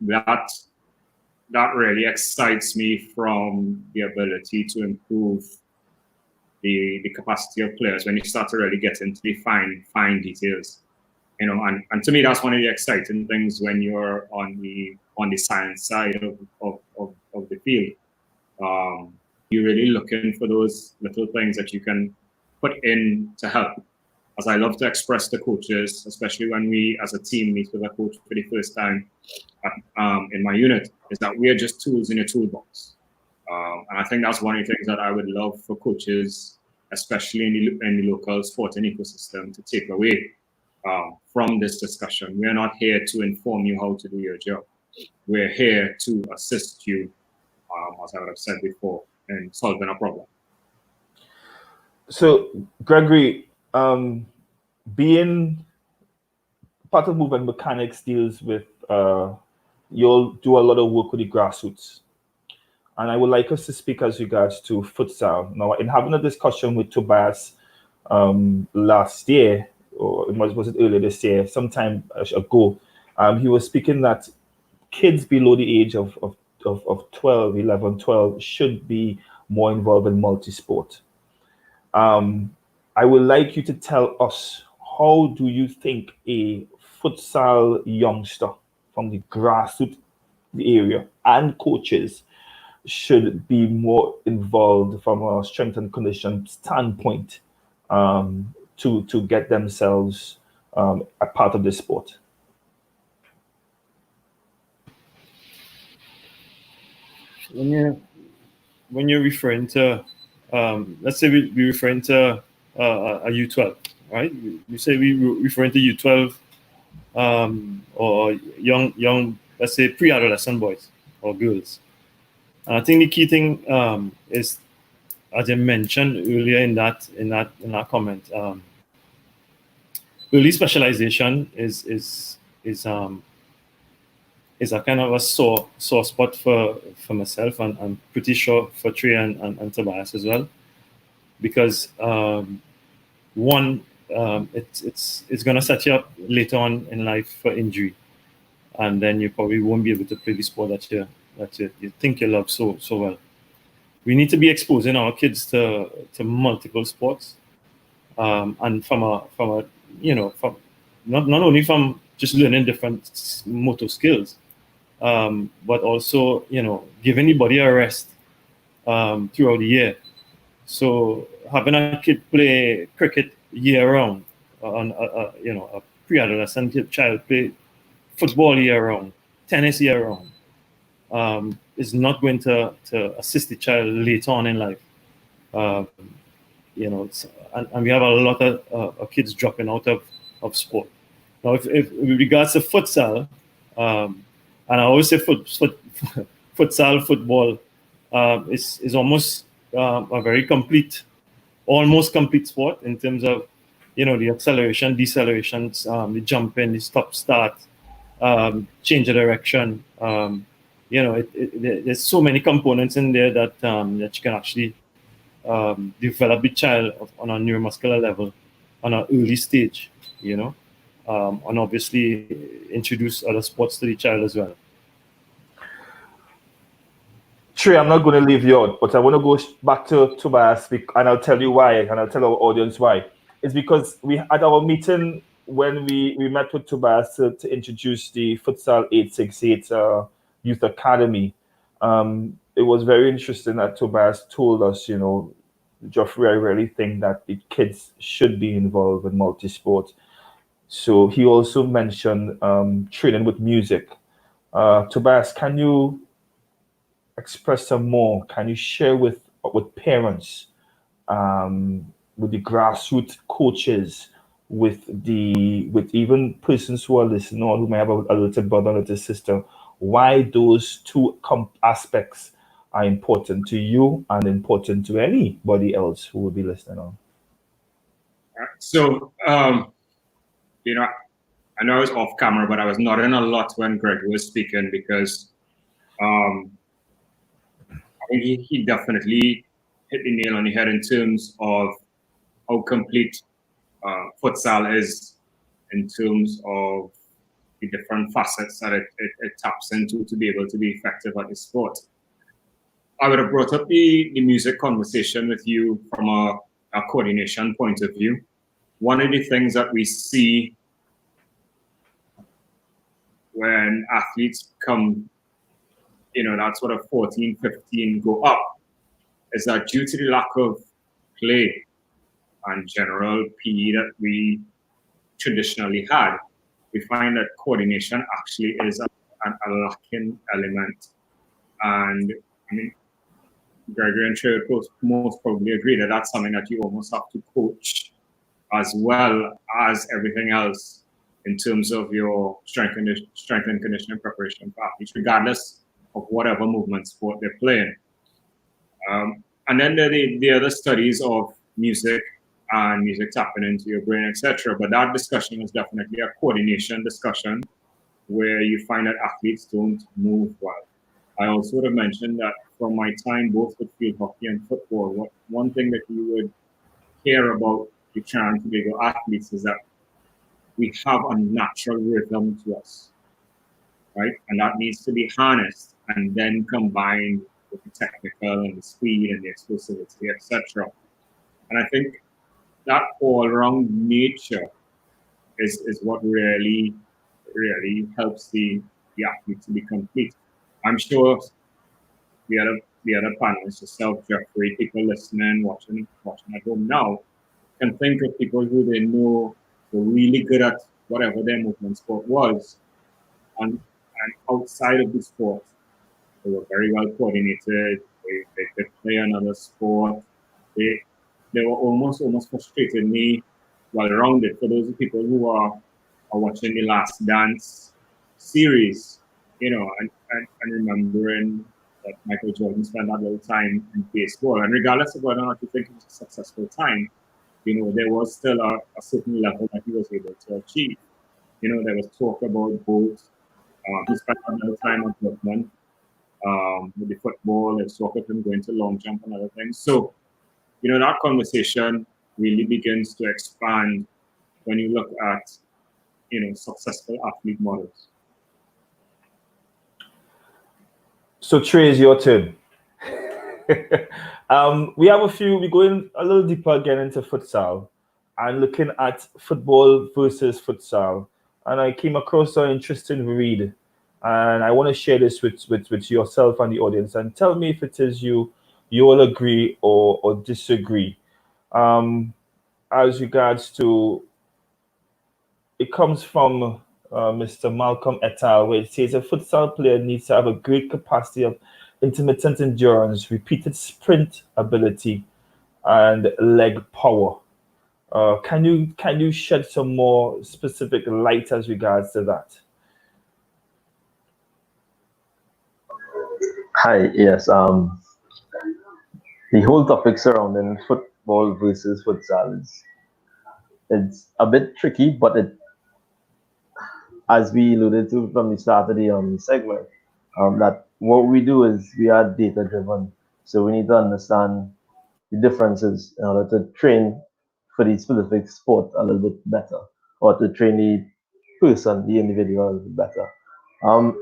that really excites me from the ability to improve the capacity of players when you start to really get into the fine details. You know, and to me, that's one of the exciting things when you're on the science side of the field. You're really looking for those little things that you can put in to help. As I love to express to coaches, especially when we as a team meet with a coach for the first time in my unit, is that we are just tools in your toolbox. And I think that's one of the things that I would love for coaches, especially in the local sporting ecosystem, to take away from this discussion. We are not here to inform you how to do your job. We're here to assist you, as I would have said before, in solving a problem. So, Gregory, being part of Movement Mechanics deals with, you'll do a lot of work with the grassroots. And I would like us to speak as regards to futsal. Now, in having a discussion with Tobias last year, or was it earlier this year, sometime ago, he was speaking that kids below the age of 11, 12 should be more involved in multi-sport. I would like you to tell us, how do you think a futsal youngster from the grassroots area and coaches should be more involved from a strength and condition standpoint to get themselves a part of the sport? When you're referring to, let's say we're referring to a U12, right? You say we're referring to U12 or young, let's say pre-adolescent boys or girls. And I think the key thing is, as I mentioned earlier in that comment, early specialization is a kind of a sore spot for myself, and I'm pretty sure for Trey and Tobias as well, because it's gonna set you up later on in life for injury, and then you probably won't be able to play the sport that you think you love so well. We need to be exposing our kids to multiple sports, and from not only from just learning different motor skills, but also, giving the body a rest throughout the year. So having a kid play cricket year round, a pre-adolescent child play football year round, tennis year round, is not going to assist the child later on in life. And we have a lot of kids dropping out of sport. Now, if with regards to futsal, and I always say futsal football is almost a very almost complete sport in terms of, the acceleration, decelerations, the jumping, the stop start, change of direction. There's so many components in there that you can actually develop the child on a neuromuscular level on an early stage, and obviously introduce other sports to the child as well. Trey, I'm not going to leave you out, but I want to go back to Tobias, and I'll tell you why, and I'll tell our audience why. It's because we at our meeting when we met with Tobias to introduce the Futsal 868 Youth Academy. It was very interesting that Tobias told us, Geoffrey, I really think that the kids should be involved in multi-sport. So he also mentioned training with music. Tobias, can you express some more? Can you share with parents, with the grassroots coaches, with even persons who are listening or who may have a little brother or little sister, why those two aspects are important to you and important to anybody else who will be listening on? So, I know I was off camera, but I was nodding a lot when Greg was speaking because I think he definitely hit the nail on the head in terms of how complete futsal is in terms of the different facets that it taps into to be able to be effective at the sport. I would have brought up the music conversation with you from a coordination point of view. One of the things that we see when athletes come, that sort of 14, 15 go up, is that due to the lack of play and general PE that we traditionally had, we find that coordination actually is a lacking element. And I mean, Gregory and Trey would most probably agree that that's something that you almost have to coach as well as everything else in terms of your strength and conditioning preparation for athletes, regardless of whatever movement sport they're playing. And then there are the other studies of music and music tapping into your brain, etc. But that discussion is definitely a coordination discussion where you find that athletes don't move well. I also would have mentioned that from my time both with field hockey and football, one thing that you would hear about the Trinidad Tobago athletes is that we have a natural rhythm to us, right? And that needs to be harnessed and then combined with the technical and the speed and the explosivity, etc. And I think that all-round nature is what really helps the athlete to be complete. I'm sure the other panelists, yourself, Geoffrey, people listening, watching at home now, can think of people who they know were really good at whatever their movement sport was, and outside of the sport, they were very well coordinated. They could play another sport. They were almost frustratingly well-rounded. For those people who are watching the Last Dance series, and remembering that Michael Jordan spent that little time in baseball, and regardless of whether or not you think it was a successful time, there was still a certain level that he was able to achieve. There was talk about both. He spent a little time at Dortmund with the football. There's talk of him going to long jump and other things. So, that conversation really begins to expand when you look at, successful athlete models. So Trey, is your turn. We're going a little deeper again into futsal and looking at football versus futsal. and I came across an interesting read, and I want to share this with yourself and the audience, and tell me if it is you all agree or disagree. As regards to, it comes from Mr. Malcolm et al., where it says a futsal player needs to have a great capacity of intermittent endurance, repeated sprint ability, and leg power. Can you shed some more specific light as regards to that? Hi, yes. The whole topic surrounding football versus futsal is it's a bit tricky, but as we alluded to from the start of the segment, that what we do is we are data driven, so we need to understand the differences in order to train for the specific sport a little bit better, or to train the person, the individual, a little bit better. Um,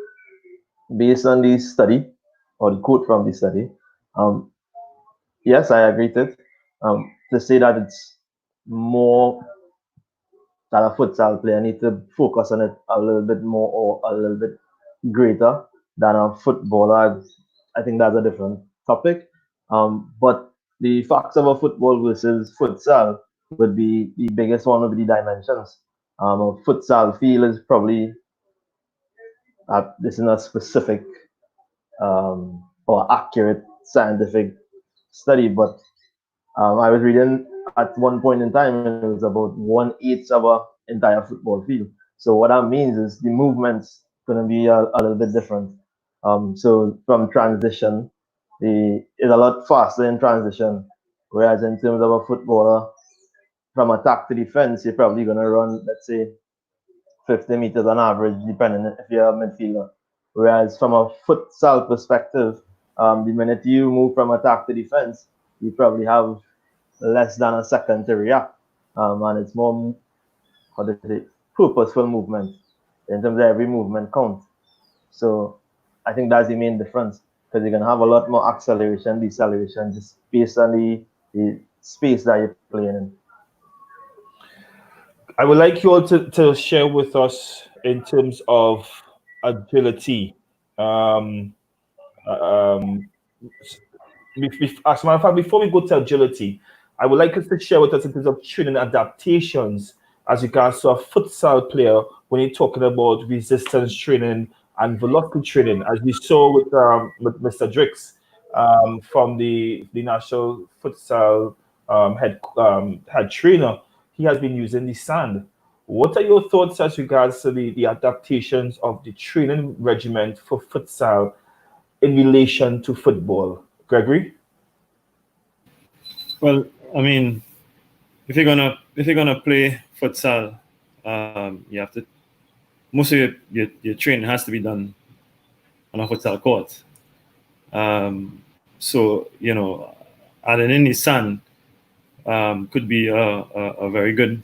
Based on the study or the quote from the study, um, yes, I agree with it. To say that it's more that a futsal player need to focus on it a little bit more or a little bit greater than a footballer, I think that's a different topic. But the facts of a football versus futsal would be the biggest one would be the dimensions. A futsal field is probably this is not specific or accurate scientific study, but I was reading at one point in time, and it was about 1/8 of an entire football field. So what that means is the movement's going to be a little bit different. So from transition, it's a lot faster in transition, whereas in terms of a footballer, from attack to defense, you're probably going to run, let's say, 50 meters on average, depending if you're a midfielder. Whereas from a futsal perspective, the minute you move from attack to defense, you probably have less than a second to react. And it's more, how do you say, purposeful movement in terms of every movement count. So I think that's the main difference, because you're going to have a lot more acceleration, deceleration, just based on the space that you're playing in. I would like you all to share with us in terms of agility. As a matter of fact, before we go to agility, I would like us to share with us in terms of training adaptations as regards to a futsal player when you're talking about resistance training and velocity training, as we saw with Mr. Drix from the national futsal head trainer. He has been using the sand. What are your thoughts as regards to the adaptations of the training regimen for futsal in relation to football? Gregory? Well, I mean, if you're gonna play futsal, you have to, most of your training has to be done on a futsal court. So adding in the sand could be a very good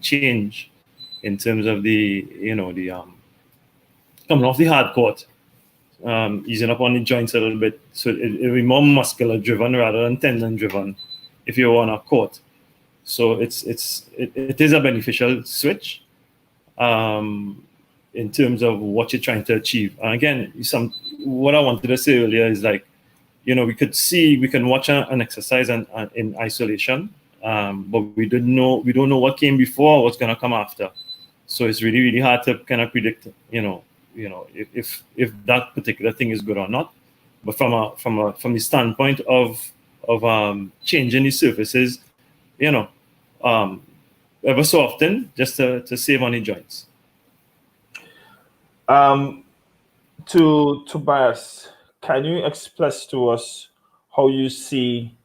change in terms of the coming off the hard court, easing up on the joints a little bit, so it'll be more muscular driven rather than tendon driven if you're on a court. So it is a beneficial switch in terms of what you're trying to achieve. And again, what I wanted to say earlier is like, we can watch an exercise in isolation, but we don't know what came before, what's gonna come after. So it's really, really hard to kind of predict, if that particular thing is good or not. But from the standpoint of changing the surfaces, ever so often, just to save on the joints. To Tobias, can you express to us how you see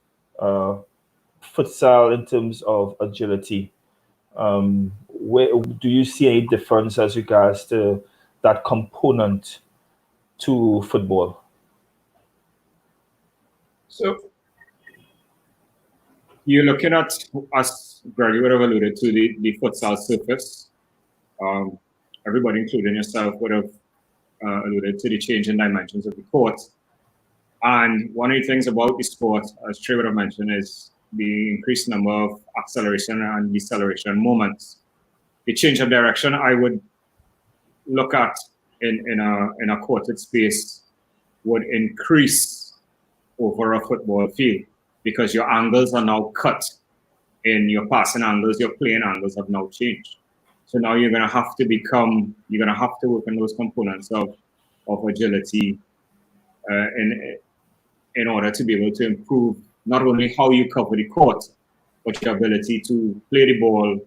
futsal in terms of agility? Where do you see any difference as regards to that component to football? So you're looking at, as Gregory would have alluded to, the futsal surface. Everybody, including yourself, would have alluded to the change in dimensions of the court. And one of the things about the sport, as Trey would have mentioned, is the increased number of acceleration and deceleration moments. The change of direction, I would look at in a courted space would increase over a football field, because your angles are now cut. In your passing angles, your playing angles have now changed. So now you're gonna have to work on those components of agility in order to be able to improve not only how you cover the court, but your ability to play the ball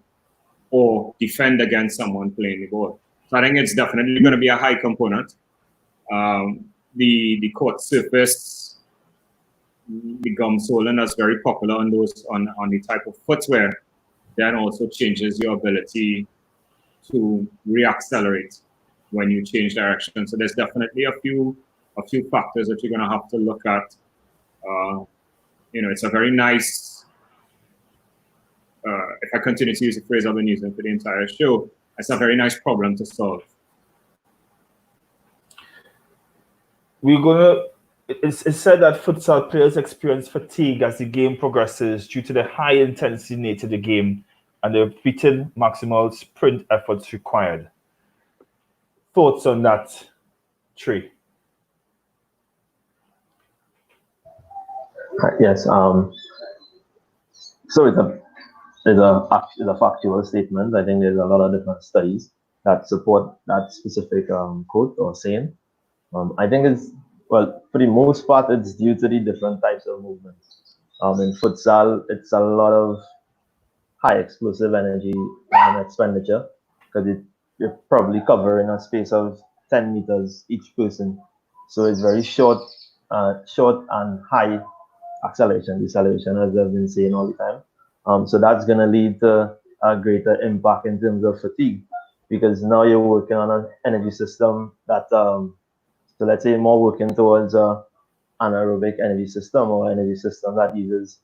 or defend against someone playing the ball. So I think it's definitely going to be a high component. The court surface, the gum soling, that's very popular on the type of footwear, then also changes your ability to reaccelerate when you change direction. So there's definitely a few factors that you're going to have to look at. It's a very nice, if I continue to use the phrase I've been using for the entire show, it's a very nice problem to solve. It's said that futsal players experience fatigue as the game progresses due to the high intensity nature of the game and the repeated maximal sprint efforts required. Thoughts on that, Trey? Yes. So it's a factual statement. I think there's a lot of different studies that support that specific quote or saying. I think for the most part, it's due to the different types of movements. In futsal, it's a lot of high explosive energy expenditure, because you're probably covering a space of 10 meters each person. So it's very short and high acceleration, deceleration, as I've been saying all the time. So that's going to lead to a greater impact in terms of fatigue, because now you're working on an energy system that, so let's say more working towards an anaerobic energy system, or energy system that uses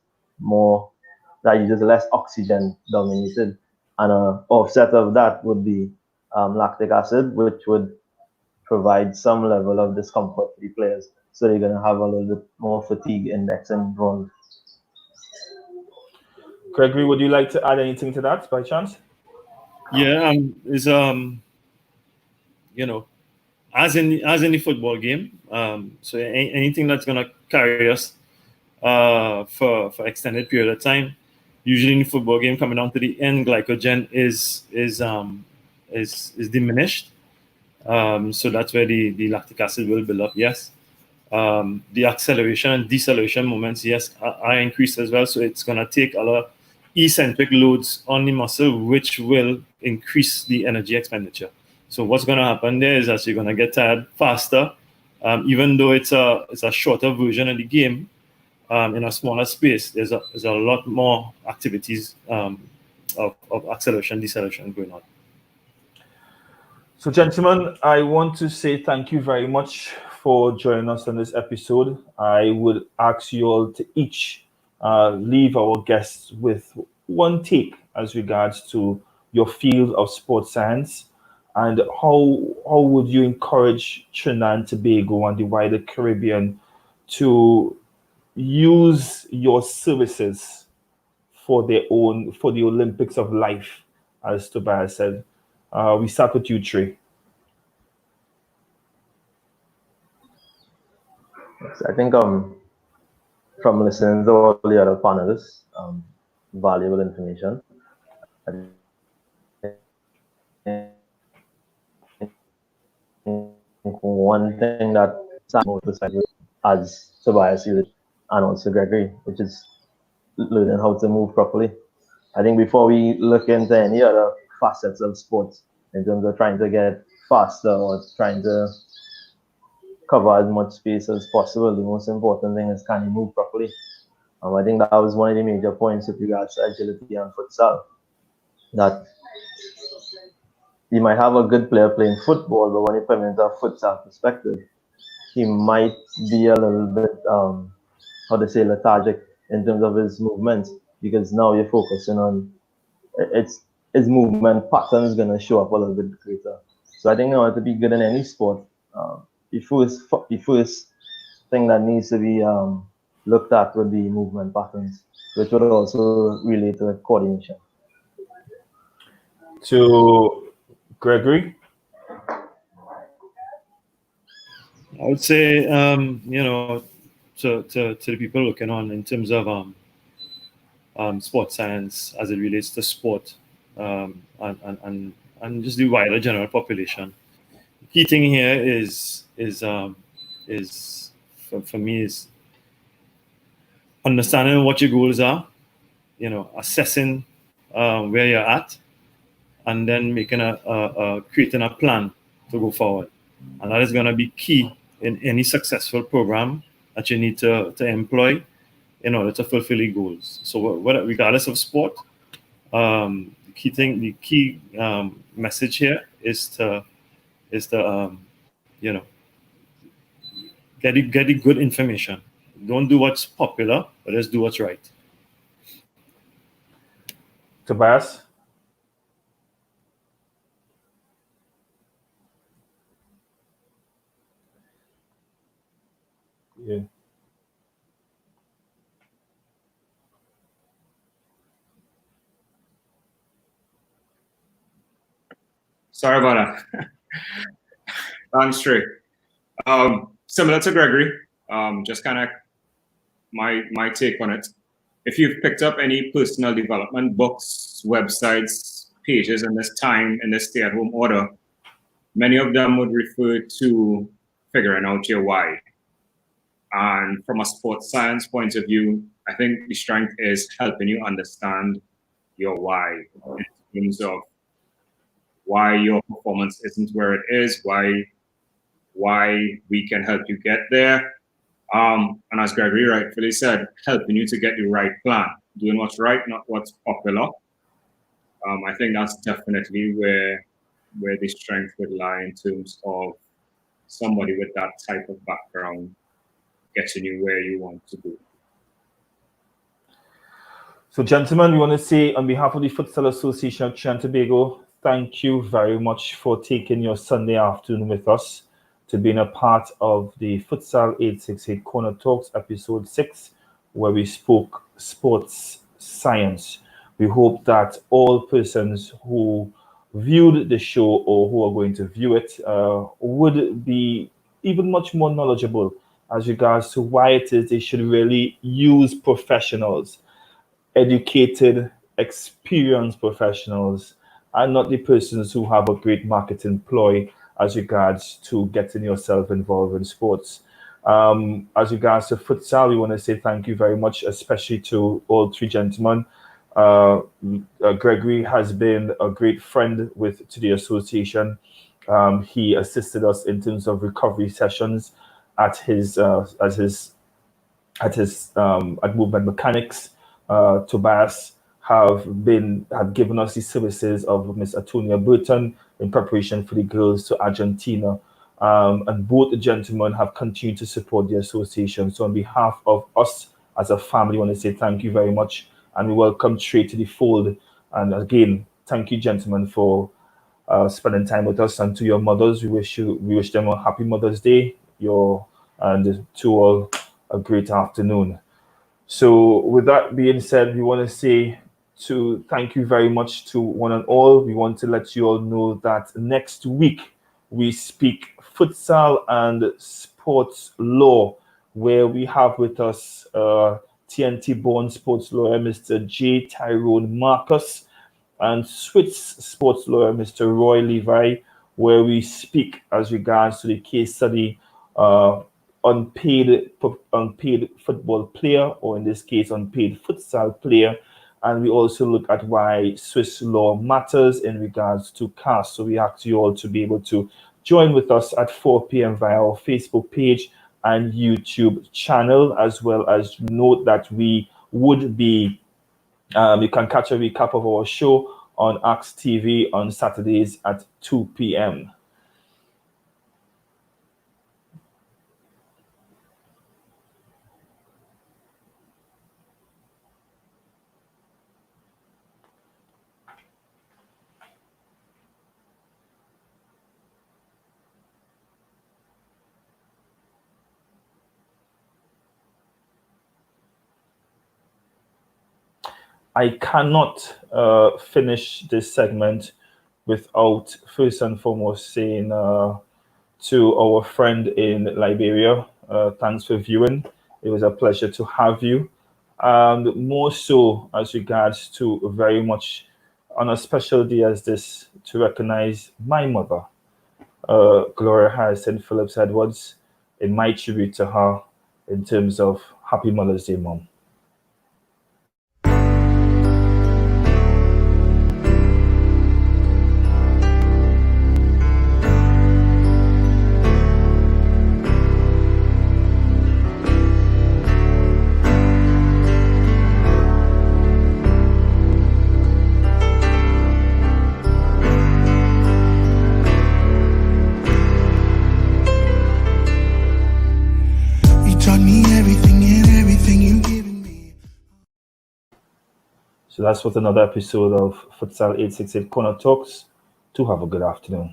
less oxygen dominated. And an offset of that would be lactic acid, which would provide some level of discomfort for the players. So they're going to have a little bit more fatigue index involved. Gregory, would you like to add anything to that by chance? Yeah, as in the football game, so anything that's going to carry us for extended period of time, usually in the football game, coming down to the end, glycogen is diminished. So that's where the lactic acid will build up. Yes. The acceleration and deceleration moments, yes, are increased as well. So it's going to take a lot of eccentric loads on the muscle, which will increase the energy expenditure. So what's going to happen there is that you're going to get tired faster, even though it's a shorter version of the game. In a smaller space, there's a lot more activities of acceleration, deceleration going on. So, gentlemen, I want to say thank you very much for joining us on this episode. I would ask you all to each leave our guests with one take as regards to your field of sports science, and how would you encourage Trinidad and Tobago and the wider Caribbean to use your services for the Olympics of life, as Tobias said. We start with you, Trey. I think from listening to all the other panelists, valuable information. One thing that most perspective, as Tobias used, and also Gregory, which is learning how to move properly. I think before we look into any other facets of sports in terms of trying to get faster or trying to cover as much space as possible, the most important thing is, can you move properly? I think that was one of the major points with regards to agility and futsal, that you might have a good player playing football, but when you put him into a futsal perspective, he might be a little bit, lethargic in terms of his movements, because now you're focusing on his movement pattern is going to show up a little bit greater. So I think in order to be good in any sport, the first thing that needs to be looked at would be movement patterns, which would also relate to coordination. To Gregory? I would say, to the people looking on in terms of sports science as it relates to sport, and just the wider general population. The key thing here is for me is understanding what your goals are, assessing where you're at, and then making creating a plan to go forward. And that is going to be key in any successful program that you need to employ in order to fulfill your goals. So regardless of sport, the key message here is to get the good information. Don't do what's popular, but just do what's right. Tobias? Yeah. Sorry about that. Thanks, Trey. Similar to Gregory, just kind of my take on it. If you've picked up any personal development books, websites, pages in this time, in this stay-at-home order, many of them would refer to figuring out your why. And from a sports science point of view, I think the strength is helping you understand your why in terms of why your performance isn't where it is, why we can help you get there. And as Gregory rightfully said, helping you to get the right plan, doing what's right, not what's popular. I think that's definitely where the strength would lie in terms of somebody with that type of background getting you where you want to be. So, gentlemen, we want to say on behalf of the Futsal Association of Trinidad Tobago, thank you very much for taking your Sunday afternoon with us to being a part of the Futsal 868 Corner Talks, episode 6, where we spoke sports science. We hope that all persons who viewed the show or who are going to view it would be even much more knowledgeable as regards to why it is they should really use professionals, educated, experienced professionals, and not the persons who have a great marketing ploy as regards to getting yourself involved in sports. As regards to futsal, we want to say thank you very much, especially to all three gentlemen. Gregory has been a great friend to the association. He assisted us in terms of recovery sessions at Movement Mechanics. Tobias have given us the services of Miss Atonia Burton in preparation for the girls to Argentina. And both the gentlemen have continued to support the association. So on behalf of us as a family, I want to say thank you very much. And we welcome Trey to the fold. And again, thank you, gentlemen, for spending time with us. And to your mothers, we wish them a happy Mother's Day. And to all a great afternoon. So with that being said, we want to say thank you very much to one and all. We want to let you all know that next week we speak futsal and sports law, where we have with us TNT-born sports lawyer, Mr. J. Tyrone Marcus, and Swiss sports lawyer, Mr. Roy Levi, where we speak as regards to the case study unpaid football player, or in this case, unpaid futsal player. And we also look at why Swiss law matters in regards to caste. So we ask you all to be able to join with us at 4 p.m. via our Facebook page and YouTube channel, as well as note that we would be, you can catch a recap of our show on Axe TV on Saturdays at 2 p.m. I cannot finish this segment without first and foremost saying To our friend in Liberia, thanks for viewing. It was a pleasure to have you. More so as regards to very much on a special day as this to recognize my mother, Gloria Harrison Phillips Edwards, in my tribute to her in terms of Happy Mother's Day, Mom. So that's with another episode of Futsal 868 Corner Talks. To have a good afternoon.